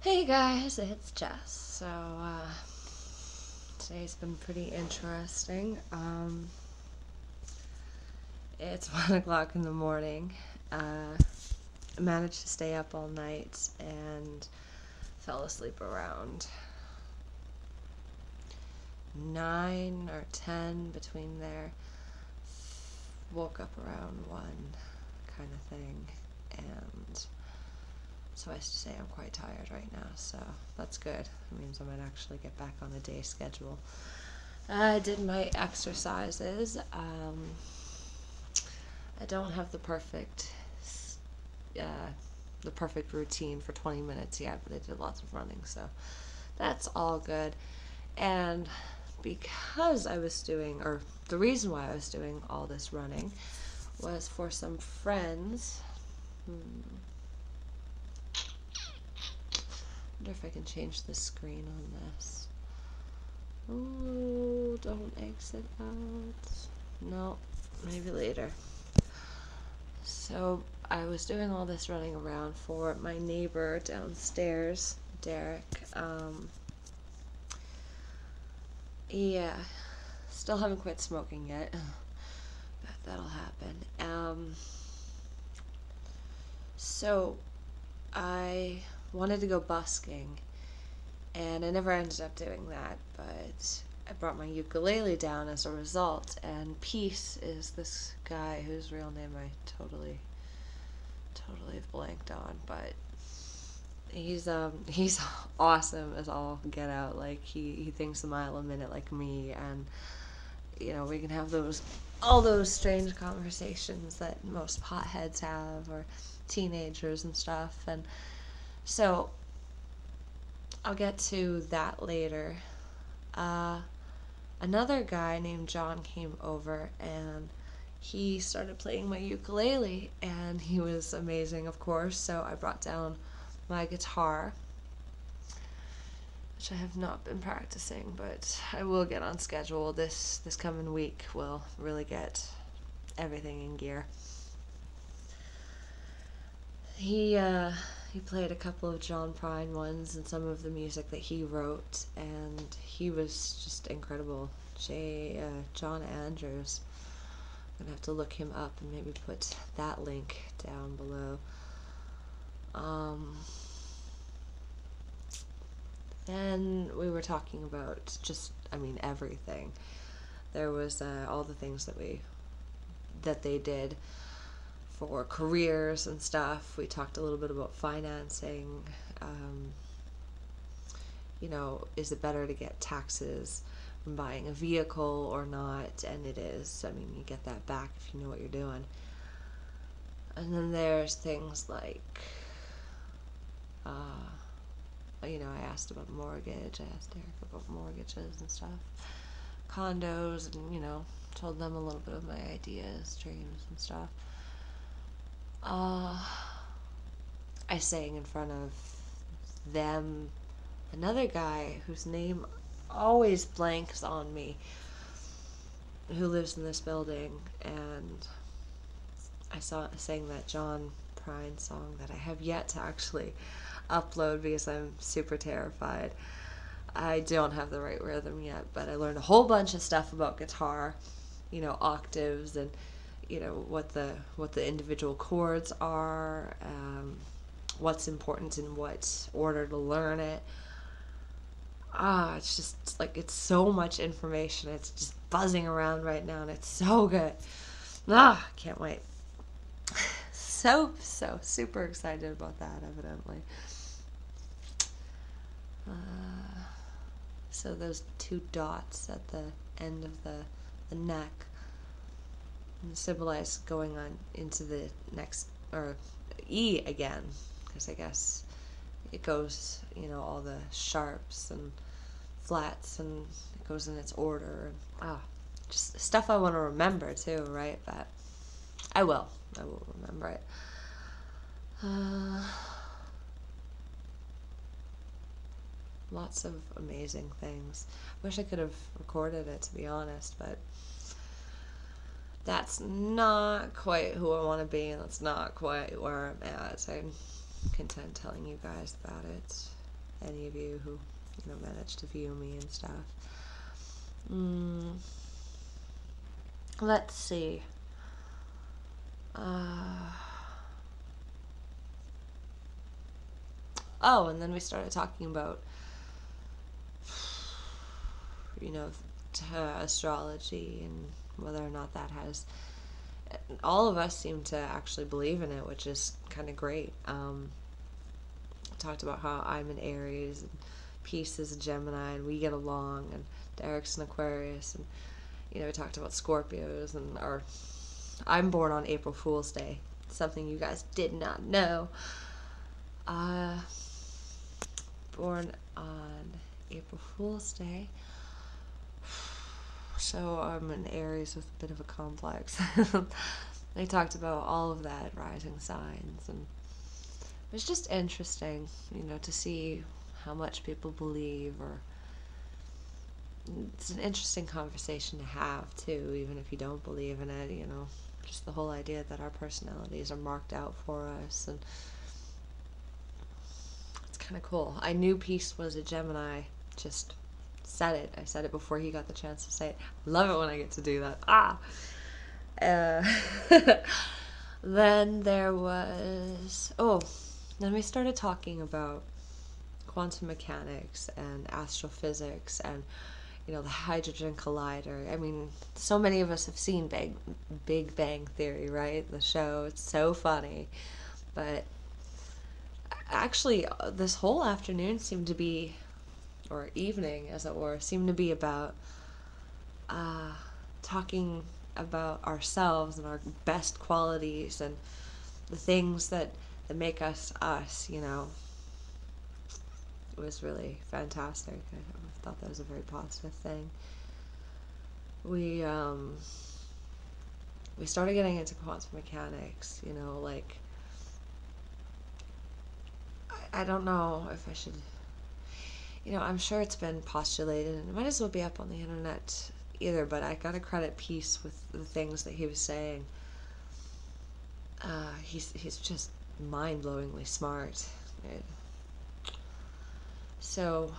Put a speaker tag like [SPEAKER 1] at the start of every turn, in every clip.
[SPEAKER 1] Hey guys, it's Jess. Today's been pretty interesting. It's 1 o'clock in the morning. I managed to stay up all night and fell asleep around 9 or 10, between there. Woke up around 1, kind of thing. And so I say I'm quite tired right now, so that's good. It means I might actually get back on the day schedule. I did my exercises. I don't have uh, the perfect routine for 20 minutes yet, but I did lots of running, so that's all good. And because I was doing, or the reason why I was doing all this running was for some friends. Wonder if I can change the screen on this. Oh, don't exit out. No, maybe later. So I was doing all this running around for my neighbor downstairs, Derek. Yeah, still haven't quit smoking yet, but that'll happen. So I wanted to go busking, and I never ended up doing that, but I brought my ukulele down as a result, and Peace is this guy whose real name I totally blanked on, but he's awesome as all get out. Like he thinks a mile a minute like me, and we can have all those strange conversations that most potheads have, or teenagers and stuff. And so I'll get to that later. Another guy named John came over, and he started playing my ukulele, and he was amazing, of course. So I brought down my guitar, which I have not been practicing, but I will get on schedule. This coming week will really get everything in gear. He played a couple of John Prine ones and some of the music that he wrote, and he was just incredible. John Andrews. I'm gonna have to look him up and maybe put that link down below. Then we were talking about everything. There was all the things that they did for careers and stuff. We talked a little bit about financing. Is it better to get taxes from buying a vehicle or not? And it is. You get that back if you know what you're doing. And then there's things like, I asked about mortgage. I asked Eric about mortgages and stuff. Condos, and, told them a little bit of my ideas, dreams, and stuff. I sang in front of them. Another guy whose name always blanks on me, who lives in this building, and I sang that John Prine song that I have yet to actually upload because I'm super terrified. I don't have the right rhythm yet, but I learned a whole bunch of stuff about guitar, octaves, and what the individual chords are, what's important in what order to learn it. It's just like, it's so much information. It's just buzzing around right now, and it's so good. Can't wait. So super excited about that, evidently. So those 2 dots at the end of the neck symbolize going on into the next, or E again, because I guess it goes, all the sharps and flats, and it goes in its order. Just stuff I want to remember too, right? But I will remember it. Lots of amazing things. Wish I could have recorded it, to be honest, but that's not quite who I want to be, and that's not quite where I'm at. I'm content telling you guys about it. any of you who, managed to view me and stuff. Let's see. And then we started talking about, astrology and whether or not that has. All of us seem to actually believe in it, which is kind of great. Talked about how I'm an Aries and Peace is a Gemini, and we get along, and Derek's an Aquarius, and we talked about Scorpios, and I'm born on April Fool's Day, something you guys did not know. Born on April Fool's Day, so I'm an Aries with a bit of a complex. They talked about all of that, rising signs, and it was just interesting, to see how much people believe, or it's an interesting conversation to have too, even if you don't believe in it, just the whole idea that our personalities are marked out for us, and it's kind of cool. I knew Peace was a Gemini, just said it. I said it before he got the chance to say it. I love it when I get to do that. Then there was, then we started talking about quantum mechanics and astrophysics and, the Hydrogen Collider. I mean, so many of us have seen Big Bang Theory, right? The show. It's so funny. But actually, this whole afternoon seemed to be, or evening as it were, seemed to be about talking about ourselves and our best qualities and the things that make us us, It was really fantastic. I thought that was a very positive thing. We started getting into quantum mechanics, like, I don't know if I should, I'm sure it's been postulated, and it might as well be up on the internet either, but I gotta credit Peace with the things that he was saying. He's just mind-blowingly smart. So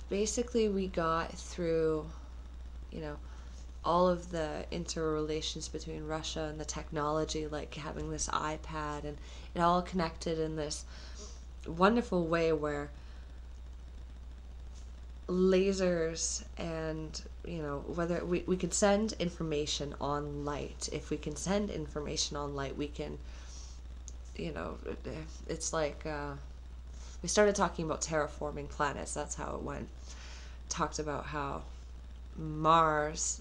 [SPEAKER 1] basically we got through, all of the interrelations between Russia and the technology, like having this iPad, and it all connected in this wonderful way where lasers and, whether we could send information on light. If we can send information on light, we can, it's like, we started talking about terraforming planets. That's how it went. Talked about how Mars,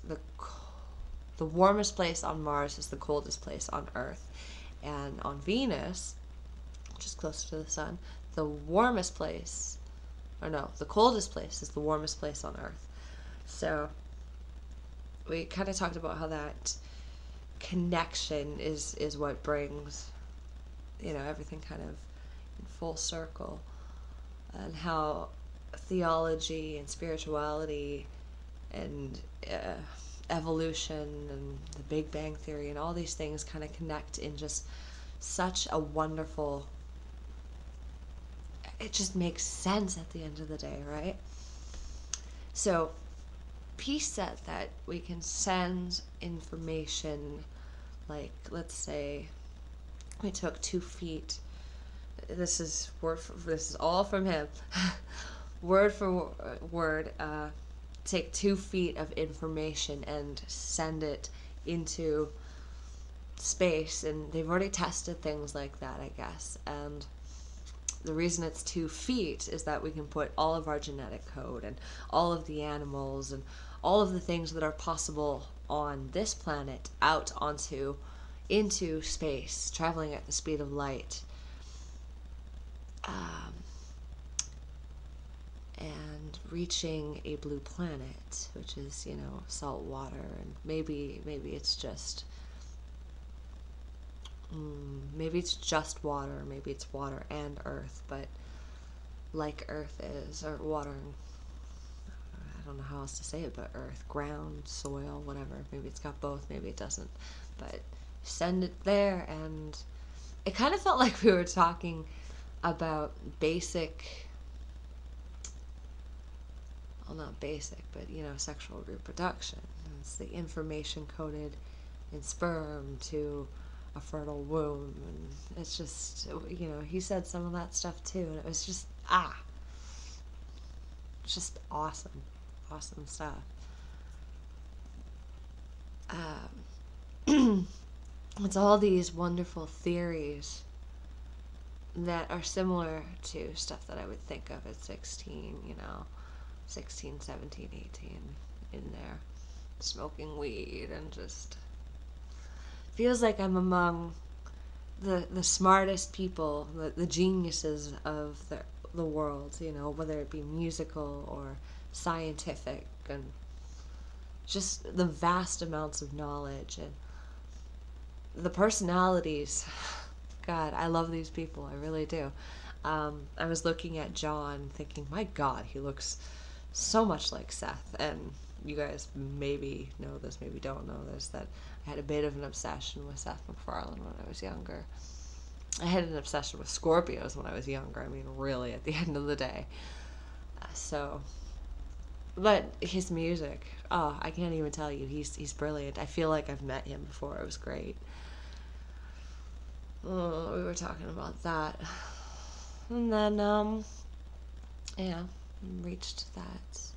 [SPEAKER 1] the warmest place on Mars is the coldest place on Earth, and on Venus, which is closer to the sun, the coldest place is the warmest place on Earth. So we kind of talked about how that connection is what brings, everything kind of in full circle, and how theology and spirituality and evolution and the Big Bang Theory and all these things kind of connect in just such a wonderful, it just makes sense at the end of the day, right? So Peace said that we can send information, like, let's say we took 2 feet. This is all from him. Word for word. Take 2 feet of information and send it into space, and they've already tested things like that, I guess. And the reason it's 2 feet is that we can put all of our genetic code and all of the animals and all of the things that are possible on this planet out into space, traveling at the speed of light. And reaching a blue planet, which is, salt water, and maybe it's just water, maybe it's water and earth, but like earth is, or water, I don't know how else to say it, but earth, ground, soil, whatever. Maybe it's got both, maybe it doesn't, but send it there, and it kind of felt like we were talking about basic, well, not basic, but, sexual reproduction. It's the information coded in sperm to a fertile womb. And it's just, he said some of that stuff too. And it was just, just awesome. Awesome stuff. It's all these wonderful theories that are similar to stuff that I would think of at 16, 16, 17, 18, in there, smoking weed, and just feels like I'm among the smartest people, the geniuses of the world, whether it be musical or scientific, and just the vast amounts of knowledge and the personalities. God, I love these people. I really do. I was looking at John thinking, my God, he looks so much like Seth. And you guys maybe know this, maybe don't know this, that I had a bit of an obsession with Seth MacFarlane when I was younger. I had an obsession with Scorpios when I was younger. I mean, really, at the end of the day. But his music, I can't even tell you. He's brilliant. I feel like I've met him before. It was great. We were talking about that. And then, reached that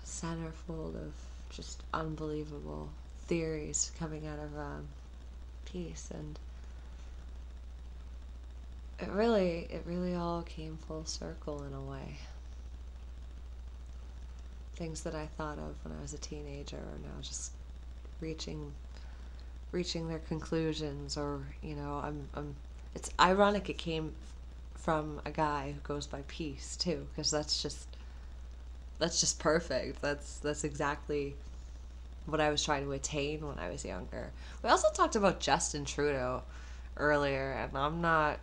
[SPEAKER 1] centerfold of just unbelievable theories coming out of peace, and it really all came full circle in a way. Things that I thought of when I was a teenager are now just reaching their conclusions, or it's ironic it came from a guy who goes by Peace too, because that's just perfect. That's exactly what I was trying to attain when I was younger. We also talked about Justin Trudeau earlier, and I'm not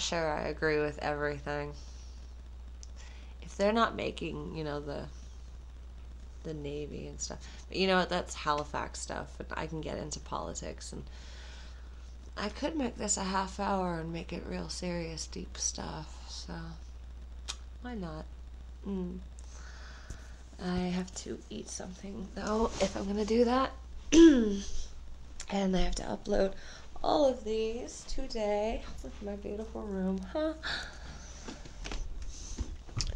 [SPEAKER 1] sure I agree with everything. If they're not making, the Navy and stuff, but that's Halifax stuff, and I can get into politics, and I could make this a half hour and make it real serious, deep stuff, so why not? I have to eat something, though, if I'm gonna do that. And I have to upload all of these today with my beautiful room,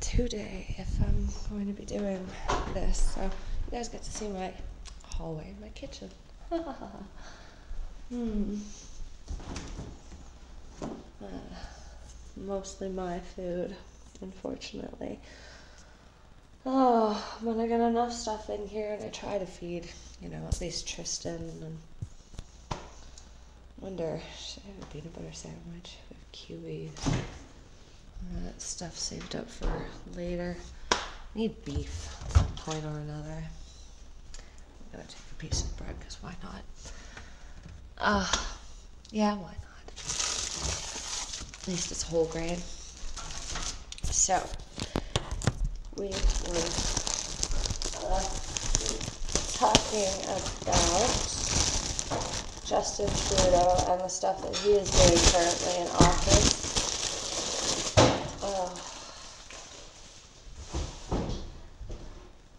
[SPEAKER 1] today, if I'm going to be doing this. So you guys get to see my hallway, my kitchen. Mostly my food, unfortunately. When I get enough stuff in here, and I try to feed, at least Tristan, and wonder, should I have a peanut butter sandwich with kiwis? That stuff saved up for later. I need beef at some point or another. I'm gonna take a piece of bread, because why not? Yeah, why not? At least it's whole grain. So, we were talking about Justin Trudeau and the stuff that he is doing currently in office.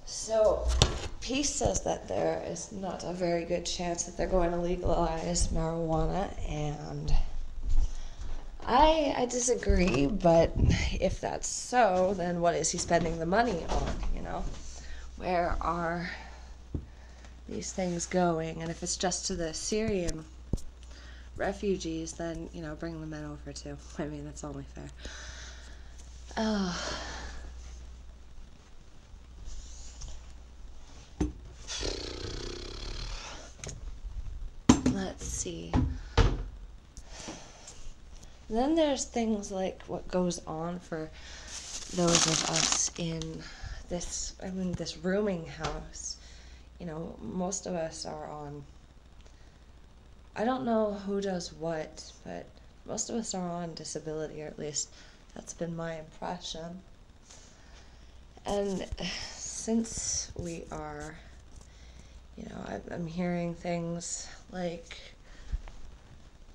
[SPEAKER 1] So, Peace says that there is not a very good chance that they're going to legalize marijuana, and I disagree, but if that's so, then what is he spending the money on, Where are these things going? And if it's just to the Syrian refugees, then, bring the men over too. I mean, that's only fair. Let's see. Then there's things like what goes on for those of us in this rooming house. Most of us are on, I don't know who does what, but most of us are on disability, or at least that's been my impression. And since we are I'm hearing things like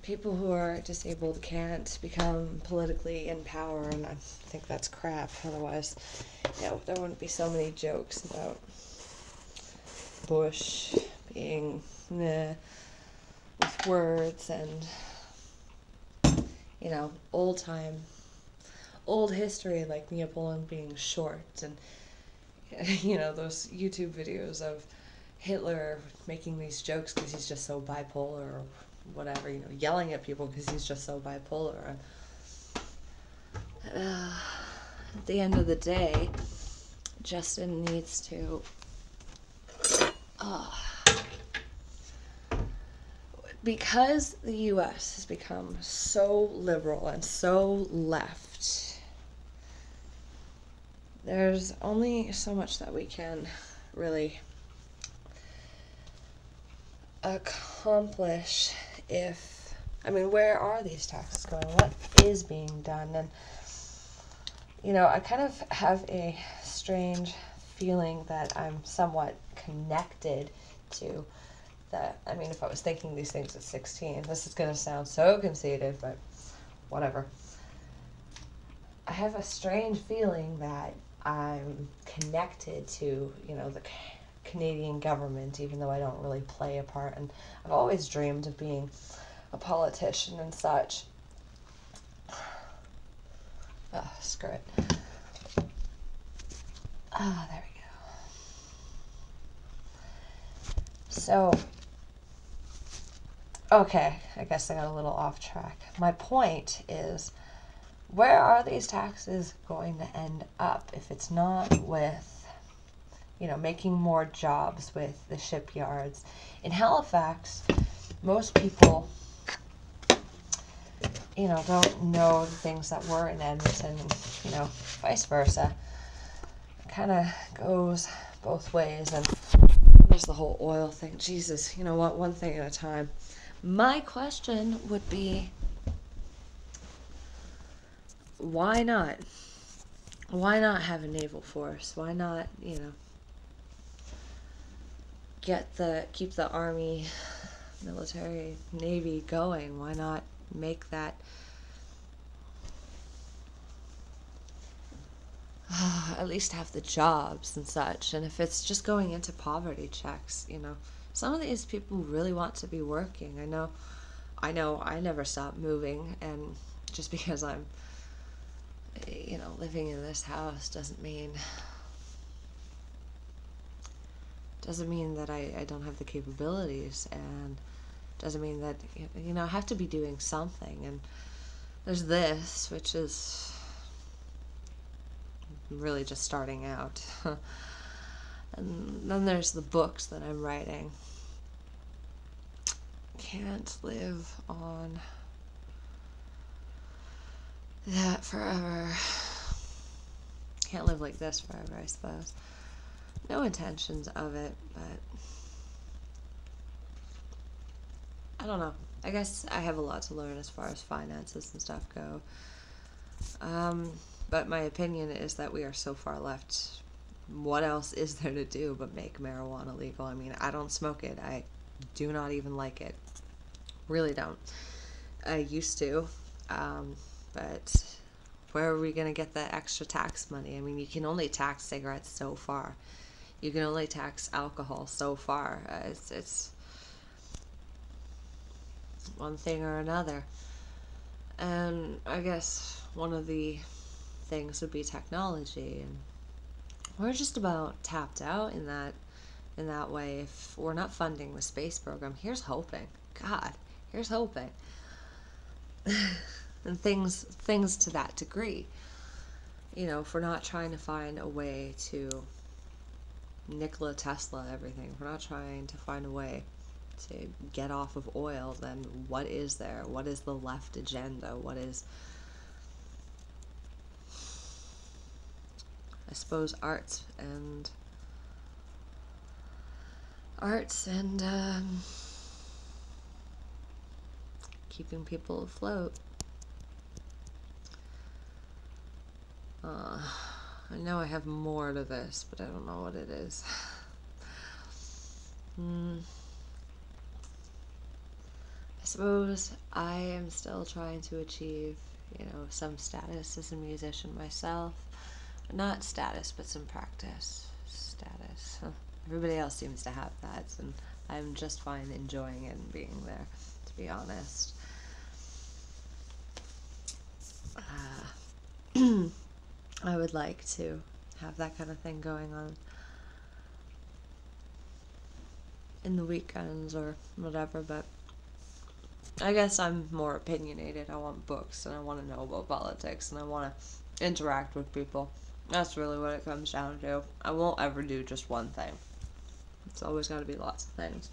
[SPEAKER 1] people who are disabled can't become politically in power, and I think that's crap. Otherwise, there wouldn't be so many jokes about Bush being with words and, old history like Neapolitan being short and, those YouTube videos of Hitler making these jokes because he's just so bipolar or whatever, yelling at people because he's just so bipolar. At the end of the day, Justin needs to because the U.S. has become so liberal and so left, there's only so much that we can really accomplish where are these taxes going? What is being done? And, I kind of have a strange feeling that I'm somewhat connected to that. If I was thinking these things at 16, this is going to sound so conceited, but whatever. I have a strange feeling that I'm connected to, the Canadian government, even though I don't really play a part. And I've always dreamed of being a politician and such. Oh, screw it. There we go. So, okay, I guess I got a little off track. My point is, where are these taxes going to end up if it's not with, making more jobs with the shipyards? In Halifax, most people, don't know the things that were in Edmonton, vice versa. It kind of goes both ways, and there's the whole oil thing. Jesus, you know what? One thing at a time. My question would be, why not? Why not have a naval force? Why not, keep the Army, military, Navy going? Why not make that at least have the jobs and such? And if it's just going into poverty checks, some of these people really want to be working. I know I never stop moving, and just because I'm living in this house doesn't mean that I don't have the capabilities, and doesn't mean that I have to be doing something. And there's this, which is really just starting out. And then there's the books that I'm writing. Can't live on that forever. Can't live like this forever, I suppose. No intentions of it, but I don't know. I guess I have a lot to learn as far as finances and stuff go. But my opinion is that we are so far left. What else is there to do but make marijuana legal? I don't smoke it. I do not even like it. Really don't. I used to. But where are we going to get that extra tax money? You can only tax cigarettes so far. You can only tax alcohol so far. It's one thing or another. And I guess one of the things would be technology, and we're just about tapped out in that way. If we're not funding the space program, here's hoping. God, here's hoping. And things to that degree. If we're not trying to find a way to Nikola Tesla everything, if we're not trying to find a way to get off of oil, then what is there? What is the left agenda? What is, I suppose, arts and keeping people afloat. I know I have more to this, but I don't know what it is. I suppose I am still trying to achieve, some status as a musician myself. Not status, but some practice. Status. Everybody else seems to have that, and I'm just fine enjoying it and being there, to be honest. I would like to have that kind of thing going on in the weekends or whatever, but I guess I'm more opinionated. I want books, and I want to know about politics, and I want to interact with people. That's really what it comes down to. I won't ever do just one thing. It's always got to be lots of things.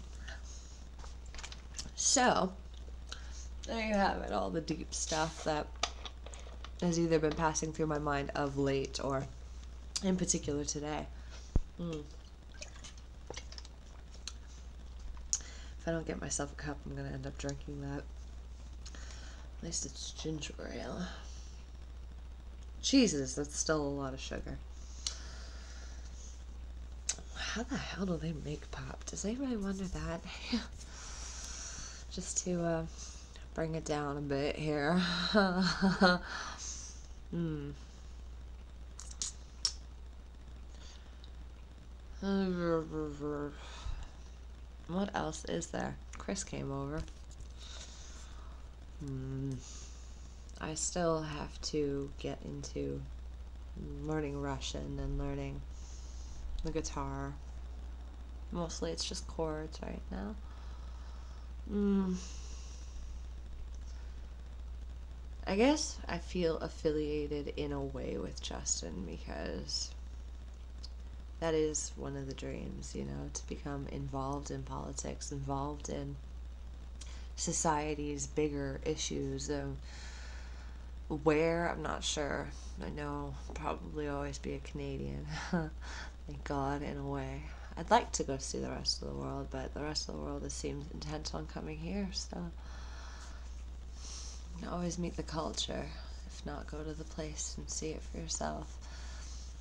[SPEAKER 1] So, there you have it, all the deep stuff that has either been passing through my mind of late or in particular today. If I don't get myself a cup, I'm going to end up drinking that. At least it's ginger ale. Jesus, that's still a lot of sugar. How the hell do they make pop? Does anybody wonder that? Just to bring it down a bit here. What else is there? Chris came over. I still have to get into learning Russian and learning the guitar. Mostly it's just chords right now. I guess I feel affiliated in a way with Justin because that is one of the dreams, to become involved in politics, involved in society's bigger issues. Where, I'm not sure. I know I'll probably always be a Canadian. Thank God, in a way. I'd like to go see the rest of the world, but the rest of the world seems intent on coming here, so you can always meet the culture. If not, go to the place and see it for yourself.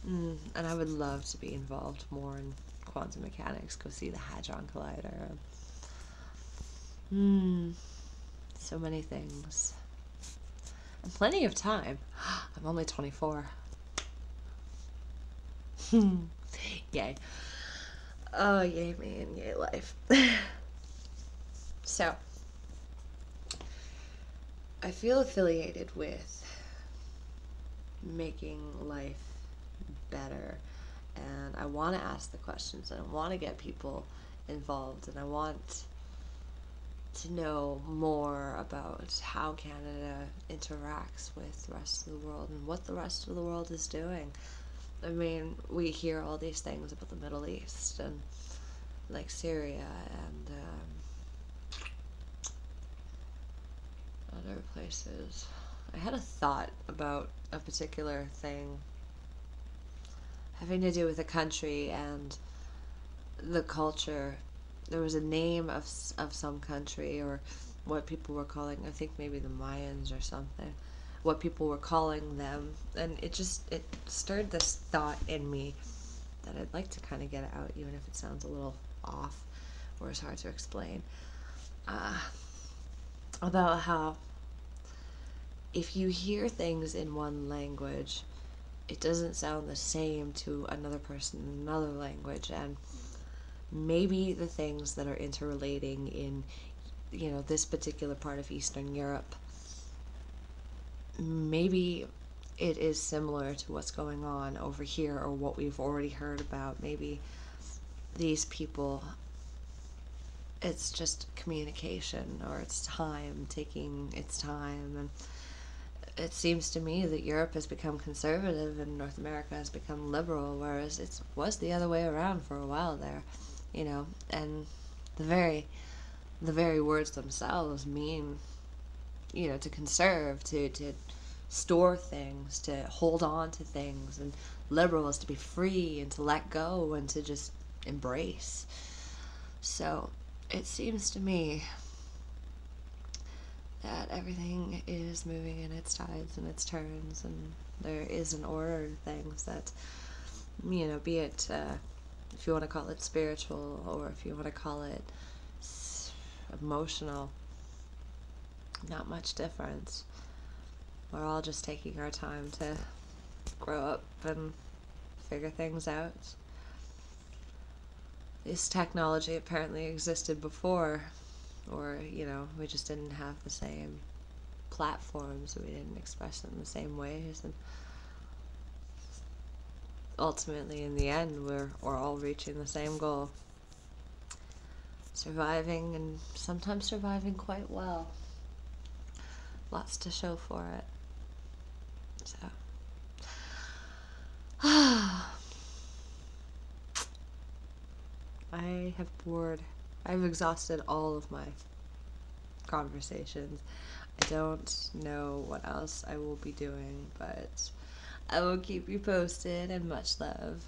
[SPEAKER 1] And I would love to be involved more in quantum mechanics, go see the Hadron Collider. So many things. And plenty of time. I'm only 24. Yay. Oh, yay me and yay life. So, I feel affiliated with making life better, and I want to ask the questions, and I want to get people involved, and I want to know more about how Canada interacts with the rest of the world and what the rest of the world is doing. I mean, we hear all these things about the Middle East and like Syria and other places. I had a thought about a particular thing having to do with a country and the culture. There was a name of some country, or what people were calling, I think maybe the Mayans or something, what people were calling them, and it stirred this thought in me that I'd like to kind of get out, even if it sounds a little off or is hard to explain, about how if you hear things in one language, it doesn't sound the same to another person in another language, and maybe the things that are interrelating in, this particular part of Eastern Europe, maybe it is similar to what's going on over here or what we've already heard about. Maybe these people, it's just communication, or it's time taking its time, and it seems to me that Europe has become conservative and North America has become liberal, whereas it was the other way around for a while there, and the very words themselves mean, to conserve, to store things, to hold on to things, and liberal is to be free and to let go and to just embrace. So it seems to me that everything is moving in its tides and its turns, and there is an order to things that, be it if you want to call it spiritual, or if you want to call it emotional, not much difference. We're all just taking our time to grow up and figure things out. This technology apparently existed before, or, we just didn't have the same platforms, we didn't express it in the same ways, and ultimately, in the end, we're all reaching the same goal. Surviving, and sometimes surviving quite well. Lots to show for it. So, I have bored. I've exhausted all of my conversations. I don't know what else I will be doing, but I will keep you posted, and much love.